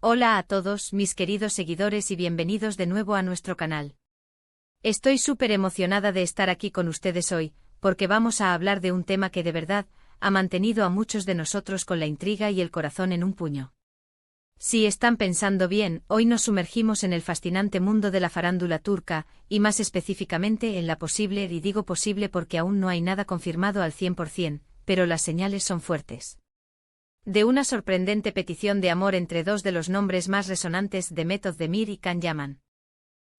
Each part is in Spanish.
Hola a todos, mis queridos seguidores y bienvenidos de nuevo a nuestro canal. Estoy súper emocionada de estar aquí con ustedes hoy, porque vamos a hablar de un tema que de verdad ha mantenido a muchos de nosotros con la intriga y el corazón en un puño. Si están pensando bien, hoy nos sumergimos en el fascinante mundo de la farándula turca, y más específicamente en la posible, y digo posible porque aún no hay nada confirmado al 100%, pero las señales son fuertes. De una sorprendente petición de amor entre dos de los nombres más resonantes de Demet Özdemir y Can Yaman.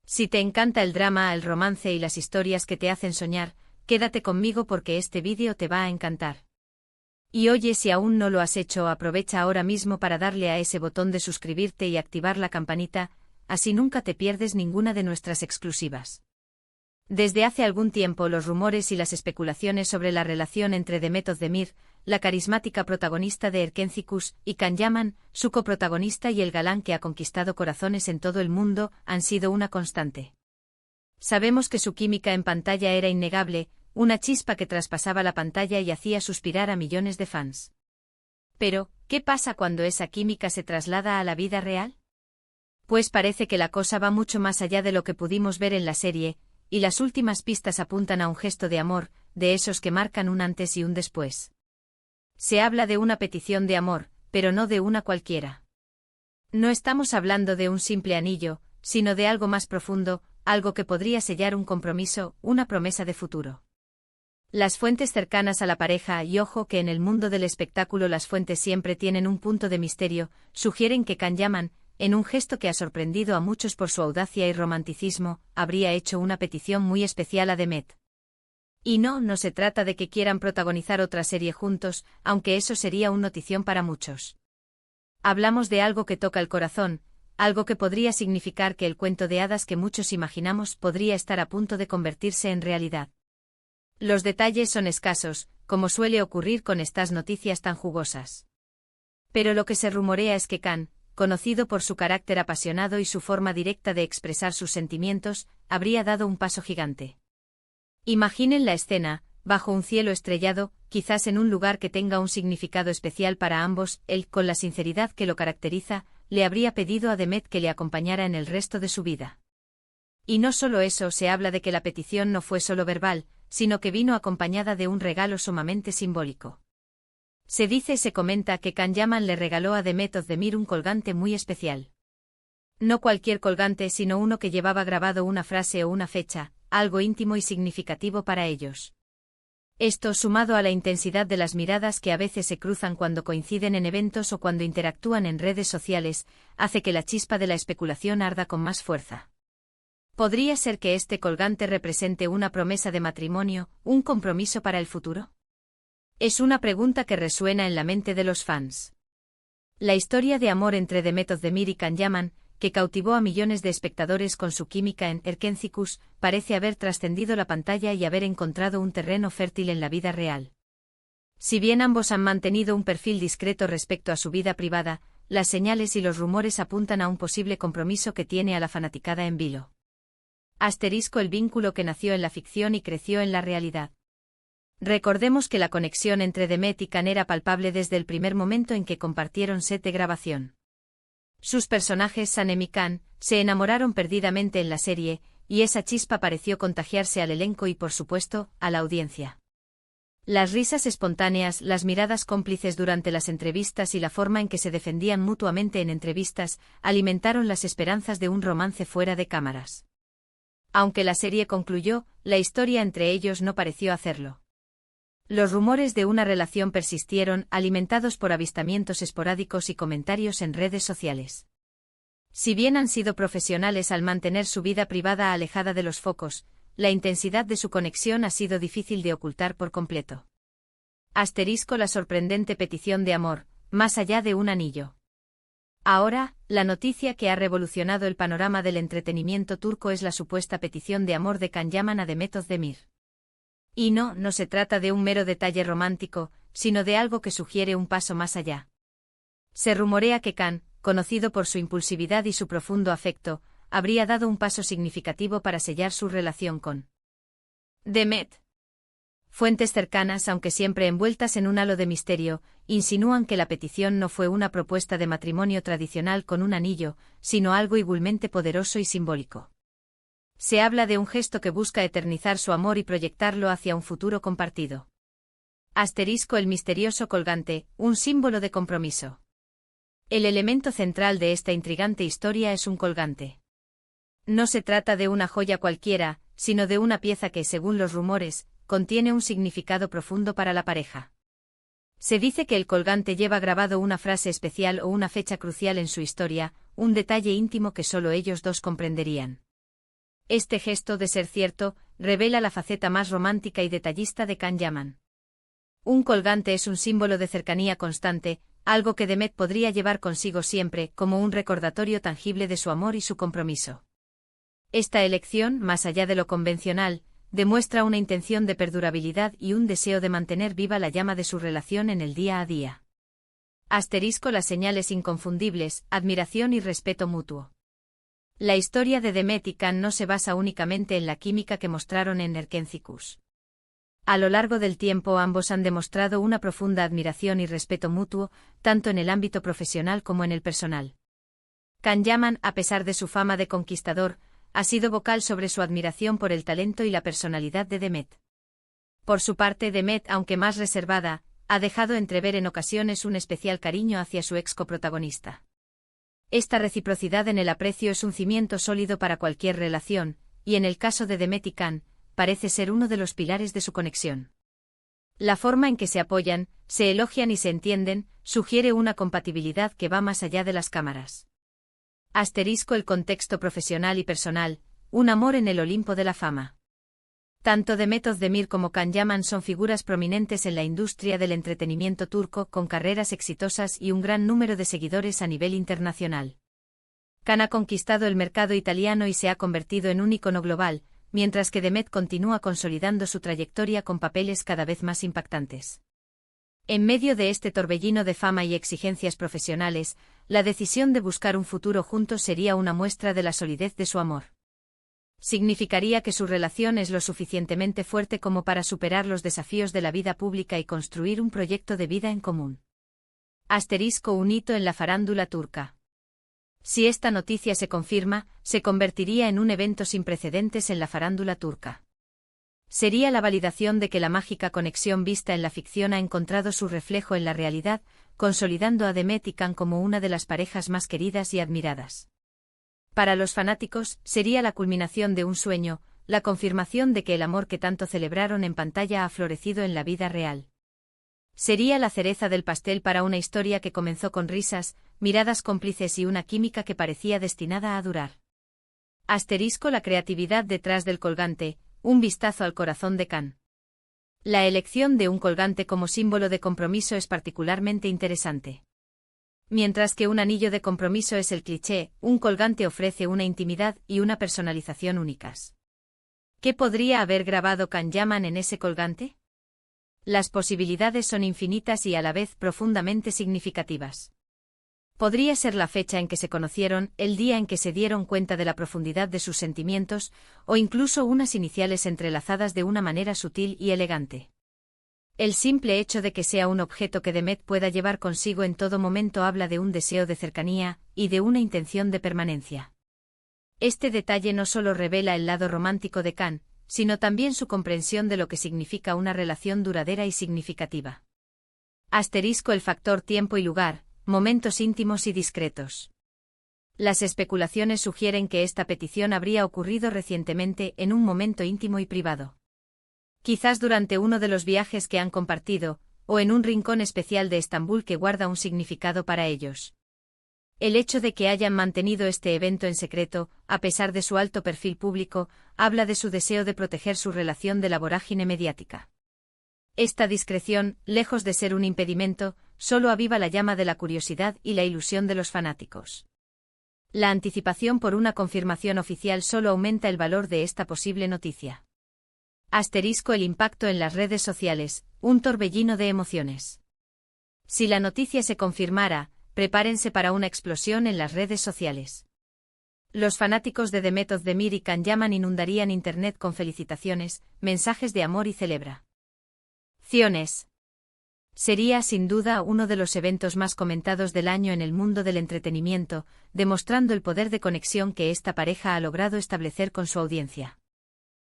Si te encanta el drama, el romance y las historias que te hacen soñar, quédate conmigo porque este vídeo te va a encantar. Y oye, si aún no lo has hecho, aprovecha ahora mismo para darle a ese botón de suscribirte y activar la campanita, así nunca te pierdes ninguna de nuestras exclusivas. Desde hace algún tiempo los rumores y las especulaciones sobre la relación entre Demet Özdemir, la carismática protagonista de Erkenci y Can Yaman, su coprotagonista y el galán que ha conquistado corazones en todo el mundo, han sido una constante. Sabemos que su química en pantalla era innegable, una chispa que traspasaba la pantalla y hacía suspirar a millones de fans. Pero, ¿qué pasa cuando esa química se traslada a la vida real? Pues parece que la cosa va mucho más allá de lo que pudimos ver en la serie, y las últimas pistas apuntan a un gesto de amor, de esos que marcan un antes y un después. Se habla de una petición de amor, pero no de una cualquiera. No estamos hablando de un simple anillo, sino de algo más profundo, algo que podría sellar un compromiso, una promesa de futuro. Las fuentes cercanas a la pareja, y ojo que en el mundo del espectáculo las fuentes siempre tienen un punto de misterio, sugieren que Can Yaman, en un gesto que ha sorprendido a muchos por su audacia y romanticismo, habría hecho una petición muy especial a Demet. Y no se trata de que quieran protagonizar otra serie juntos, aunque eso sería una notición para muchos. Hablamos de algo que toca el corazón, algo que podría significar que el cuento de hadas que muchos imaginamos podría estar a punto de convertirse en realidad. Los detalles son escasos, como suele ocurrir con estas noticias tan jugosas. Pero lo que se rumorea es que Can, conocido por su carácter apasionado y su forma directa de expresar sus sentimientos, habría dado un paso gigante. Imaginen la escena, bajo un cielo estrellado, quizás en un lugar que tenga un significado especial para ambos, él, con la sinceridad que lo caracteriza, le habría pedido a Demet que le acompañara en el resto de su vida. Y no solo eso, se habla de que la petición no fue solo verbal, sino que vino acompañada de un regalo sumamente simbólico. Se comenta que Can Yaman le regaló a Demet Özdemir un colgante muy especial. No cualquier colgante, sino uno que llevaba grabado una frase o una fecha, algo íntimo y significativo para ellos. Esto, sumado a la intensidad de las miradas que a veces se cruzan cuando coinciden en eventos o cuando interactúan en redes sociales, hace que la chispa de la especulación arda con más fuerza. ¿Podría ser que este colgante represente una promesa de matrimonio, un compromiso para el futuro? Es una pregunta que resuena en la mente de los fans. La historia de amor entre Demet Özdemir y Can Yaman, que cautivó a millones de espectadores con su química en Erkenci, parece haber trascendido la pantalla y haber encontrado un terreno fértil en la vida real. Si bien ambos han mantenido un perfil discreto respecto a su vida privada, las señales y los rumores apuntan a un posible compromiso que tiene a la fanaticada en vilo. El vínculo que nació en la ficción y creció en la realidad. Recordemos que la conexión entre Demet y Can era palpable desde el primer momento en que compartieron set de grabación. Sus personajes, Sanem y Can, se enamoraron perdidamente en la serie, y esa chispa pareció contagiarse al elenco y, por supuesto, a la audiencia. Las risas espontáneas, las miradas cómplices durante las entrevistas y la forma en que se defendían mutuamente en entrevistas, alimentaron las esperanzas de un romance fuera de cámaras. Aunque la serie concluyó, la historia entre ellos no pareció hacerlo. Los rumores de una relación persistieron, alimentados por avistamientos esporádicos y comentarios en redes sociales. Si bien han sido profesionales al mantener su vida privada alejada de los focos, la intensidad de su conexión ha sido difícil de ocultar por completo. La sorprendente petición de amor, más allá de un anillo. Ahora, la noticia que ha revolucionado el panorama del entretenimiento turco es la supuesta petición de amor de Can Yaman a Demet Özdemir. Y no se trata de un mero detalle romántico, sino de algo que sugiere un paso más allá. Se rumorea que Can, conocido por su impulsividad y su profundo afecto, habría dado un paso significativo para sellar su relación con Demet. Fuentes cercanas, aunque siempre envueltas en un halo de misterio, insinúan que la petición no fue una propuesta de matrimonio tradicional con un anillo, sino algo igualmente poderoso y simbólico. Se habla de un gesto que busca eternizar su amor y proyectarlo hacia un futuro compartido. Asterisco: el misterioso colgante, un símbolo de compromiso. El elemento central de esta intrigante historia es un colgante. No se trata de una joya cualquiera, sino de una pieza que, según los rumores, contiene un significado profundo para la pareja. Se dice que el colgante lleva grabado una frase especial o una fecha crucial en su historia, un detalle íntimo que solo ellos dos comprenderían. Este gesto, de ser cierto, revela la faceta más romántica y detallista de Can Yaman. Un colgante es un símbolo de cercanía constante, algo que Demet podría llevar consigo siempre, como un recordatorio tangible de su amor y su compromiso. Esta elección, más allá de lo convencional, demuestra una intención de perdurabilidad y un deseo de mantener viva la llama de su relación en el día a día. Asterisco: las señales inconfundibles, admiración y respeto mutuo. La historia de Demet y Can no se basa únicamente en la química que mostraron en Erkencicus. A lo largo del tiempo ambos han demostrado una profunda admiración y respeto mutuo, tanto en el ámbito profesional como en el personal. Can Yaman, a pesar de su fama de conquistador, ha sido vocal sobre su admiración por el talento y la personalidad de Demet. Por su parte, Demet, aunque más reservada, ha dejado entrever en ocasiones un especial cariño hacia su ex coprotagonista. Esta reciprocidad en el aprecio es un cimiento sólido para cualquier relación, y en el caso de Demet y Can, parece ser uno de los pilares de su conexión. La forma en que se apoyan, se elogian y se entienden, sugiere una compatibilidad que va más allá de las cámaras. Asterisco: el contexto profesional y personal, un amor en el Olimpo de la fama. Tanto Demet Özdemir como Can Yaman son figuras prominentes en la industria del entretenimiento turco, con carreras exitosas y un gran número de seguidores a nivel internacional. Can ha conquistado el mercado italiano y se ha convertido en un ícono global, mientras que Demet continúa consolidando su trayectoria con papeles cada vez más impactantes. En medio de este torbellino de fama y exigencias profesionales, la decisión de buscar un futuro juntos sería una muestra de la solidez de su amor. Significaría que su relación es lo suficientemente fuerte como para superar los desafíos de la vida pública y construir un proyecto de vida en común. Asterisco: un hito en la farándula turca. Si esta noticia se confirma, se convertiría en un evento sin precedentes en la farándula turca. Sería la validación de que la mágica conexión vista en la ficción ha encontrado su reflejo en la realidad, consolidando a Demet y Can como una de las parejas más queridas y admiradas. Para los fanáticos, sería la culminación de un sueño, la confirmación de que el amor que tanto celebraron en pantalla ha florecido en la vida real. Sería la cereza del pastel para una historia que comenzó con risas, miradas cómplices y una química que parecía destinada a durar. Asterisco: la creatividad detrás del colgante, un vistazo al corazón de Can. La elección de un colgante como símbolo de compromiso es particularmente interesante. Mientras que un anillo de compromiso es el cliché, un colgante ofrece una intimidad y una personalización únicas. ¿Qué podría haber grabado Can Yaman en ese colgante? Las posibilidades son infinitas y a la vez profundamente significativas. Podría ser la fecha en que se conocieron, el día en que se dieron cuenta de la profundidad de sus sentimientos, o incluso unas iniciales entrelazadas de una manera sutil y elegante. El simple hecho de que sea un objeto que Demet pueda llevar consigo en todo momento habla de un deseo de cercanía, y de una intención de permanencia. Este detalle no solo revela el lado romántico de Can, sino también su comprensión de lo que significa una relación duradera y significativa. Asterisco: el factor tiempo y lugar, momentos íntimos y discretos. Las especulaciones sugieren que esta petición habría ocurrido recientemente en un momento íntimo y privado. Quizás durante uno de los viajes que han compartido, o en un rincón especial de Estambul que guarda un significado para ellos. El hecho de que hayan mantenido este evento en secreto, a pesar de su alto perfil público, habla de su deseo de proteger su relación de la vorágine mediática. Esta discreción, lejos de ser un impedimento, solo aviva la llama de la curiosidad y la ilusión de los fanáticos. La anticipación por una confirmación oficial solo aumenta el valor de esta posible noticia. Asterisco: el impacto en las redes sociales, un torbellino de emociones. Si la noticia se confirmara, prepárense para una explosión en las redes sociales. Los fanáticos de Demet Özdemir y Can Yaman inundarían Internet con felicitaciones, mensajes de amor y celebra. Ciones. Sería sin duda uno de los eventos más comentados del año en el mundo del entretenimiento, demostrando el poder de conexión que esta pareja ha logrado establecer con su audiencia.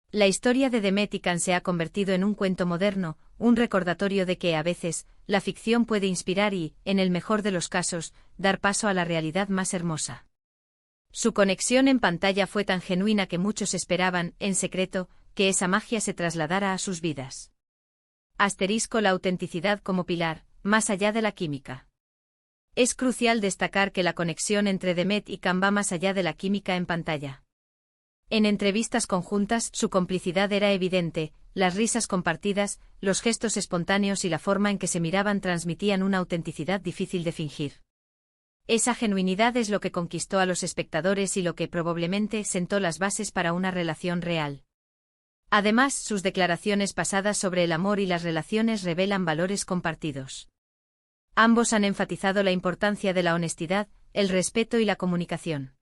La historia de Demet y Can se ha convertido en un cuento moderno, un recordatorio de que, a veces, la ficción puede inspirar y, en el mejor de los casos, dar paso a la realidad más hermosa. Su conexión en pantalla fue tan genuina que muchos esperaban, en secreto, que esa magia se trasladara a sus vidas. La autenticidad como pilar, más allá de la química. Es crucial destacar que la conexión entre Demet y Can va más allá de la química en pantalla. En entrevistas conjuntas, su complicidad era evidente, las risas compartidas, los gestos espontáneos y la forma en que se miraban transmitían una autenticidad difícil de fingir. Esa genuinidad es lo que conquistó a los espectadores y lo que probablemente sentó las bases para una relación real. Además, sus declaraciones pasadas sobre el amor y las relaciones revelan valores compartidos. Ambos han enfatizado la importancia de la honestidad, el respeto y la comunicación.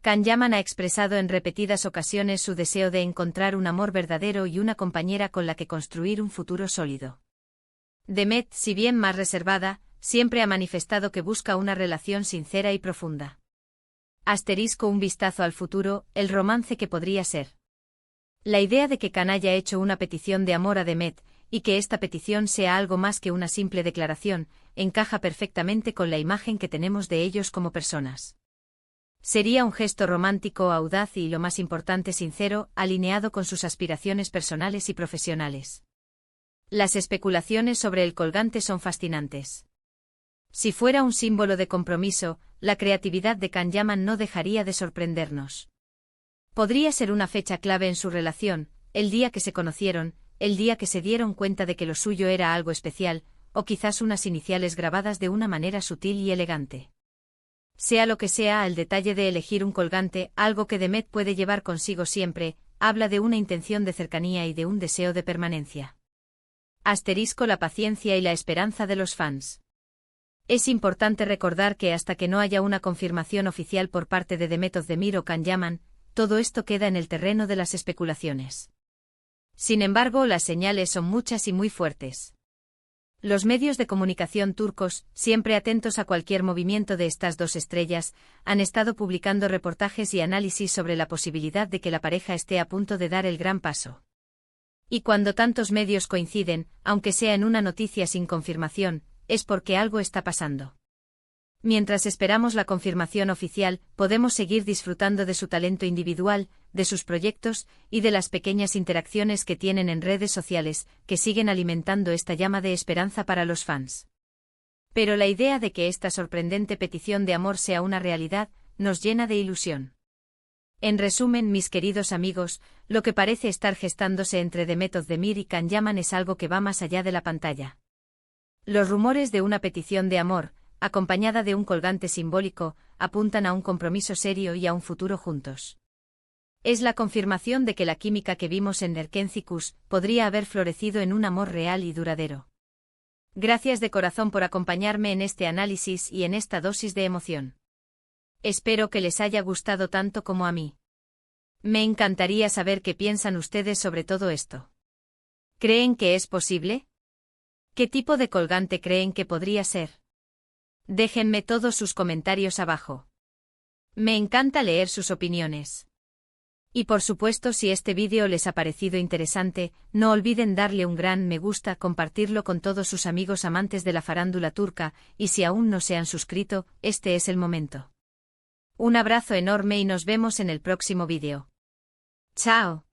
Can Yaman ha expresado en repetidas ocasiones su deseo de encontrar un amor verdadero y una compañera con la que construir un futuro sólido. Demet, si bien más reservada, siempre ha manifestado que busca una relación sincera y profunda. Un vistazo al futuro, el romance que podría ser. La idea de que Can haya hecho una petición de amor a Demet, y que esta petición sea algo más que una simple declaración, encaja perfectamente con la imagen que tenemos de ellos como personas. Sería un gesto romántico, audaz y, lo más importante, sincero, alineado con sus aspiraciones personales y profesionales. Las especulaciones sobre el colgante son fascinantes. Si fuera un símbolo de compromiso, la creatividad de Can Yaman no dejaría de sorprendernos. Podría ser una fecha clave en su relación, el día que se conocieron, el día que se dieron cuenta de que lo suyo era algo especial, o quizás unas iniciales grabadas de una manera sutil y elegante. Sea lo que sea, el detalle de elegir un colgante, algo que Demet puede llevar consigo siempre, habla de una intención de cercanía y de un deseo de permanencia. La paciencia y la esperanza de los fans. Es importante recordar que hasta que no haya una confirmación oficial por parte de Demet Özdemir o Can Yaman, todo esto queda en el terreno de las especulaciones. Sin embargo, las señales son muchas y muy fuertes. Los medios de comunicación turcos, siempre atentos a cualquier movimiento de estas dos estrellas, han estado publicando reportajes y análisis sobre la posibilidad de que la pareja esté a punto de dar el gran paso. Y cuando tantos medios coinciden, aunque sea en una noticia sin confirmación, es porque algo está pasando. Mientras esperamos la confirmación oficial, podemos seguir disfrutando de su talento individual, de sus proyectos, y de las pequeñas interacciones que tienen en redes sociales, que siguen alimentando esta llama de esperanza para los fans. Pero la idea de que esta sorprendente petición de amor sea una realidad, nos llena de ilusión. En resumen, mis queridos amigos, lo que parece estar gestándose entre Demet Özdemir y Can Yaman es algo que va más allá de la pantalla. Los rumores de una petición de amor, acompañada de un colgante simbólico, apuntan a un compromiso serio y a un futuro juntos. Es la confirmación de que la química que vimos en Erkenci podría haber florecido en un amor real y duradero. Gracias de corazón por acompañarme en este análisis y en esta dosis de emoción. Espero que les haya gustado tanto como a mí. Me encantaría saber qué piensan ustedes sobre todo esto. ¿Creen que es posible? ¿Qué tipo de colgante creen que podría ser? Déjenme todos sus comentarios abajo. Me encanta leer sus opiniones. Y por supuesto, si este vídeo les ha parecido interesante, no olviden darle un gran me gusta, compartirlo con todos sus amigos amantes de la farándula turca, y si aún no se han suscrito, este es el momento. Un abrazo enorme y nos vemos en el próximo vídeo. ¡Chao!